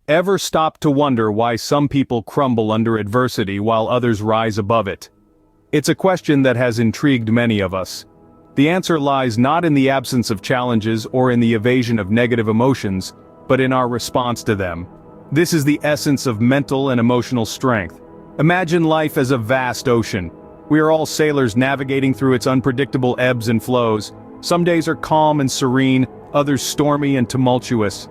Ever stop to wonder why some people crumble under adversity while others rise above it? It's a question that has intrigued many of us. The answer lies not in the absence of challenges or in the evasion of negative emotions, but in our response to them. This is the essence of mental and emotional strength. Imagine life as a vast ocean. We are all sailors navigating through its unpredictable ebbs and flows. Some days are calm and serene, others stormy and tumultuous.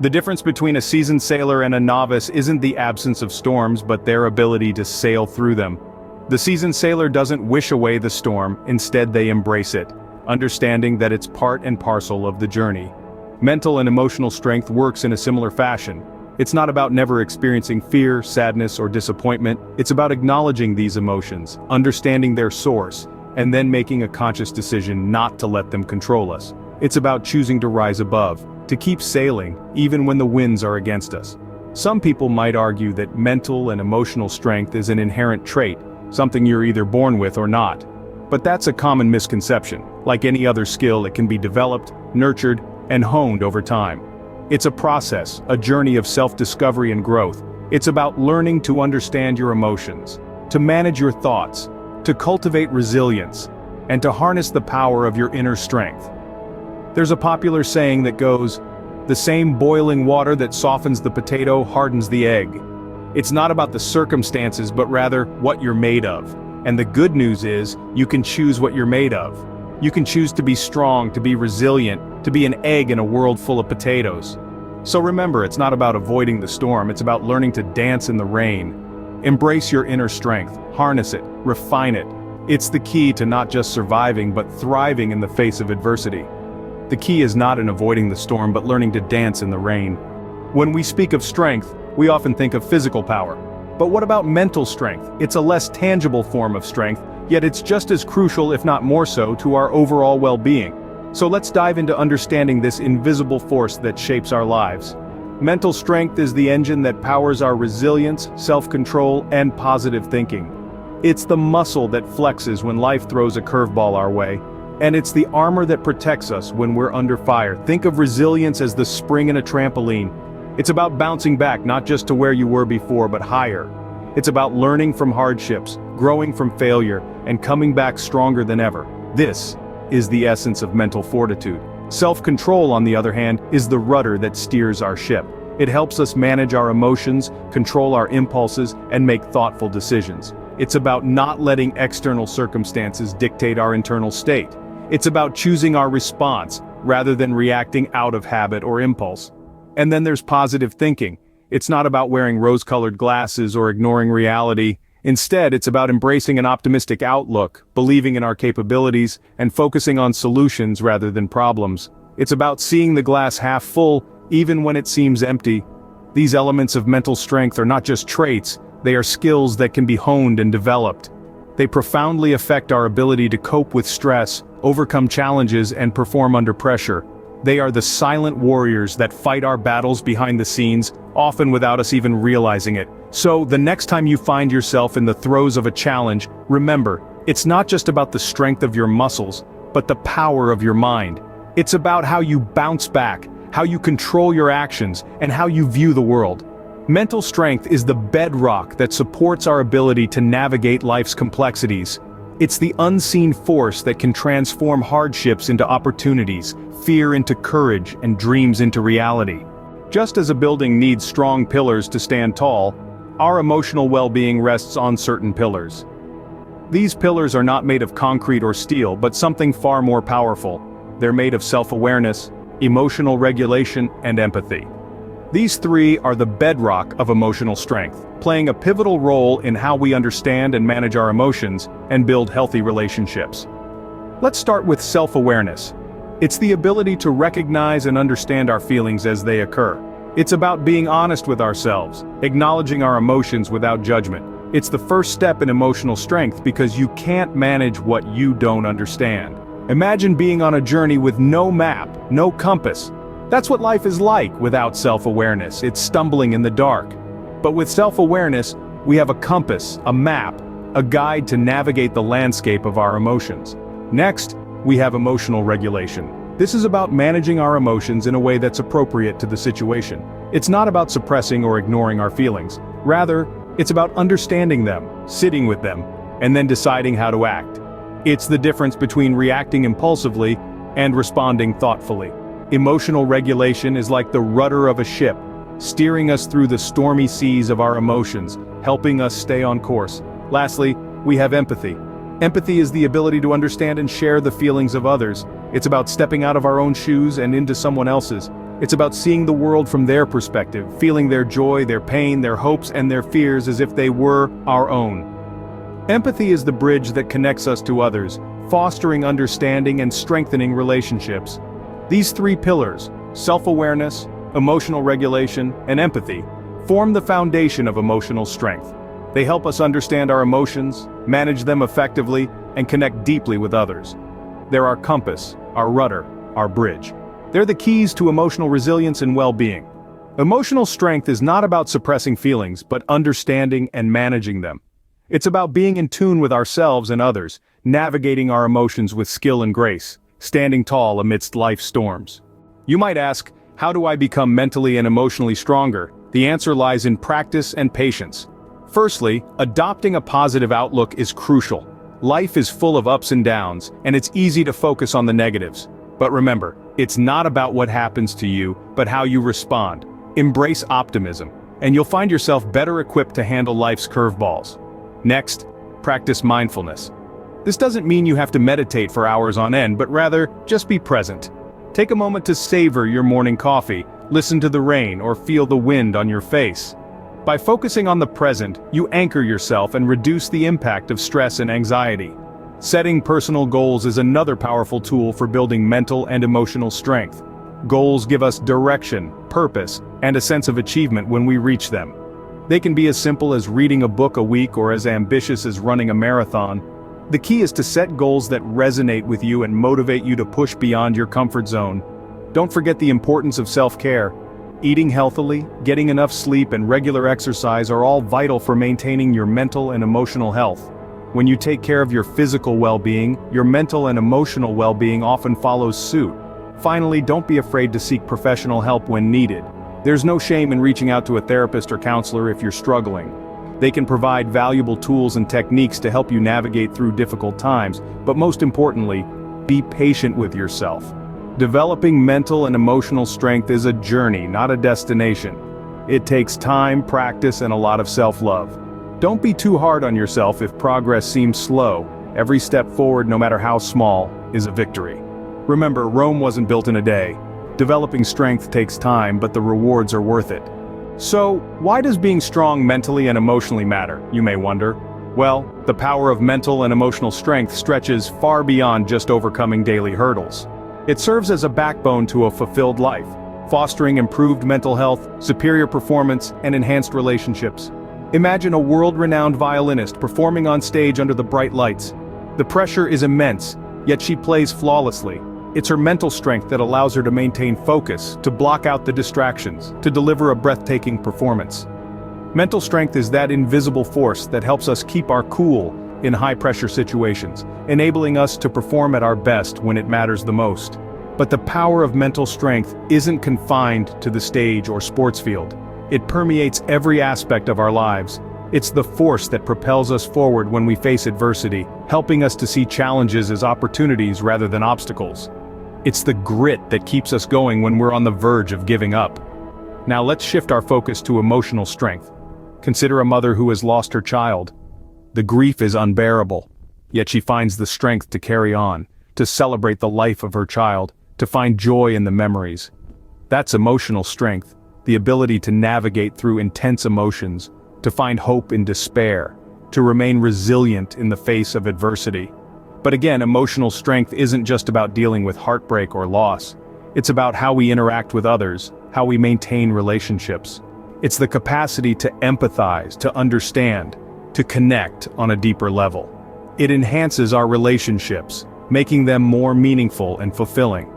The difference between a seasoned sailor and a novice isn't the absence of storms, but their ability to sail through them. The seasoned sailor doesn't wish away the storm, instead they embrace it, understanding that it's part and parcel of the journey. Mental and emotional strength works in a similar fashion. It's not about never experiencing fear, sadness, or disappointment. It's about acknowledging these emotions, understanding their source, and then making a conscious decision not to let them control us. It's about choosing to rise above, to keep sailing, even when the winds are against us. Some people might argue that mental and emotional strength is an inherent trait, something you're either born with or not. But that's a common misconception. Like any other skill, it can be developed, nurtured, and honed over time. It's a process, a journey of self-discovery and growth. It's about learning to understand your emotions, to manage your thoughts, to cultivate resilience, and to harness the power of your inner strength. There's a popular saying that goes, "The same boiling water that softens the potato hardens the egg." It's not about the circumstances, but rather what you're made of. And the good news is, you can choose what you're made of. You can choose to be strong, to be resilient, to be an egg in a world full of potatoes. So remember, it's not about avoiding the storm, it's about learning to dance in the rain. Embrace your inner strength, harness it, refine it. It's the key to not just surviving, but thriving in the face of adversity. The key is not in avoiding the storm, but learning to dance in the rain. When we speak of strength, we often think of physical power. But what about mental strength? It's a less tangible form of strength, yet it's just as crucial, if not more so, to our overall well-being. So let's dive into understanding this invisible force that shapes our lives. Mental strength is the engine that powers our resilience, self-control, and positive thinking. It's the muscle that flexes when life throws a curveball our way. And it's the armor that protects us when we're under fire. Think of resilience as the spring in a trampoline. It's about bouncing back, not just to where you were before, but higher. It's about learning from hardships, growing from failure, and coming back stronger than ever. This is the essence of mental fortitude. Self-control, on the other hand, is the rudder that steers our ship. It helps us manage our emotions, control our impulses, and make thoughtful decisions. It's about not letting external circumstances dictate our internal state. It's about choosing our response, rather than reacting out of habit or impulse. And then there's positive thinking. It's not about wearing rose-colored glasses or ignoring reality. Instead, it's about embracing an optimistic outlook, believing in our capabilities, and focusing on solutions rather than problems. It's about seeing the glass half full, even when it seems empty. These elements of mental strength are not just traits, they are skills that can be honed and developed. They profoundly affect our ability to cope with stress, overcome challenges, and perform under pressure. They are the silent warriors that fight our battles behind the scenes, often without us even realizing it. So, the next time you find yourself in the throes of a challenge, remember, it's not just about the strength of your muscles, but the power of your mind. It's about how you bounce back, how you control your actions, and how you view the world. Mental strength is the bedrock that supports our ability to navigate life's complexities. It's the unseen force that can transform hardships into opportunities, fear into courage, and dreams into reality. Just as a building needs strong pillars to stand tall, our emotional well-being rests on certain pillars. These pillars are not made of concrete or steel, but something far more powerful. They're made of self-awareness, emotional regulation, and empathy. These three are the bedrock of emotional strength, playing a pivotal role in how we understand and manage our emotions and build healthy relationships. Let's start with self-awareness. It's the ability to recognize and understand our feelings as they occur. It's about being honest with ourselves, acknowledging our emotions without judgment. It's the first step in emotional strength because you can't manage what you don't understand. Imagine being on a journey with no map, no compass. That's what life is like without self-awareness. It's stumbling in the dark. But with self-awareness, we have a compass, a map, a guide to navigate the landscape of our emotions. Next, we have emotional regulation. This is about managing our emotions in a way that's appropriate to the situation. It's not about suppressing or ignoring our feelings. Rather, it's about understanding them, sitting with them, and then deciding how to act. It's the difference between reacting impulsively and responding thoughtfully. Emotional regulation is like the rudder of a ship, steering us through the stormy seas of our emotions, helping us stay on course. Lastly, we have empathy. Empathy is the ability to understand and share the feelings of others. It's about stepping out of our own shoes and into someone else's. It's about seeing the world from their perspective, feeling their joy, their pain, their hopes, and their fears as if they were our own. Empathy is the bridge that connects us to others, fostering understanding and strengthening relationships. These three pillars, self-awareness, emotional regulation, and empathy, form the foundation of emotional strength. They help us understand our emotions, manage them effectively, and connect deeply with others. They're our compass, our rudder, our bridge. They're the keys to emotional resilience and well-being. Emotional strength is not about suppressing feelings, but understanding and managing them. It's about being in tune with ourselves and others, navigating our emotions with skill and grace, standing tall amidst life's storms. You might ask, how do I become mentally and emotionally stronger? The answer lies in practice and patience. Firstly, adopting a positive outlook is crucial. Life is full of ups and downs, and it's easy to focus on the negatives. But remember, it's not about what happens to you, but how you respond. Embrace optimism, and you'll find yourself better equipped to handle life's curveballs. Next, practice mindfulness. This doesn't mean you have to meditate for hours on end, but rather, just be present. Take a moment to savor your morning coffee, listen to the rain, or feel the wind on your face. By focusing on the present, you anchor yourself and reduce the impact of stress and anxiety. Setting personal goals is another powerful tool for building mental and emotional strength. Goals give us direction, purpose, and a sense of achievement when we reach them. They can be as simple as reading a book a week or as ambitious as running a marathon. The key is to set goals that resonate with you and motivate you to push beyond your comfort zone. Don't forget the importance of self-care. Eating healthily, getting enough sleep, and regular exercise are all vital for maintaining your mental and emotional health. When you take care of your physical well-being, your mental and emotional well-being often follows suit. Finally, don't be afraid to seek professional help when needed. There's no shame in reaching out to a therapist or counselor if you're struggling. They can provide valuable tools and techniques to help you navigate through difficult times, but most importantly, be patient with yourself. Developing mental and emotional strength is a journey, not a destination. It takes time, practice, and a lot of self-love. Don't be too hard on yourself if progress seems slow. Every step forward, no matter how small, is a victory. Remember, Rome wasn't built in a day. Developing strength takes time, but the rewards are worth it. So, why does being strong mentally and emotionally matter, you may wonder? Well, the power of mental and emotional strength stretches far beyond just overcoming daily hurdles. It serves as a backbone to a fulfilled life, fostering improved mental health, superior performance, and enhanced relationships. Imagine a world-renowned violinist performing on stage under the bright lights. The pressure is immense, yet she plays flawlessly. It's her mental strength that allows her to maintain focus, to block out the distractions, to deliver a breathtaking performance. Mental strength is that invisible force that helps us keep our cool in high-pressure situations, enabling us to perform at our best when it matters the most. But the power of mental strength isn't confined to the stage or sports field. It permeates every aspect of our lives. It's the force that propels us forward when we face adversity, helping us to see challenges as opportunities rather than obstacles. It's the grit that keeps us going when we're on the verge of giving up. Now let's shift our focus to emotional strength. Consider a mother who has lost her child. The grief is unbearable, yet she finds the strength to carry on, to celebrate the life of her child, to find joy in the memories. That's emotional strength, the ability to navigate through intense emotions, to find hope in despair, to remain resilient in the face of adversity. But again, emotional strength isn't just about dealing with heartbreak or loss. It's about how we interact with others, how we maintain relationships. It's the capacity to empathize, to understand, to connect on a deeper level. It enhances our relationships, making them more meaningful and fulfilling.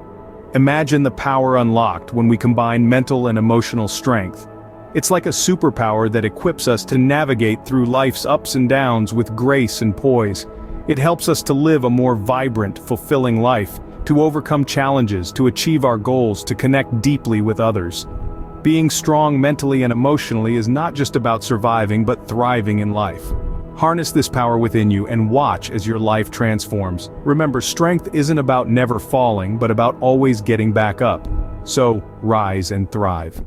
Imagine the power unlocked when we combine mental and emotional strength. It's like a superpower that equips us to navigate through life's ups and downs with grace and poise. It helps us to live a more vibrant, fulfilling life, to overcome challenges, to achieve our goals, to connect deeply with others. Being strong mentally and emotionally is not just about surviving but thriving in life. Harness this power within you and watch as your life transforms. Remember, strength isn't about never falling but about always getting back up. So, rise and thrive.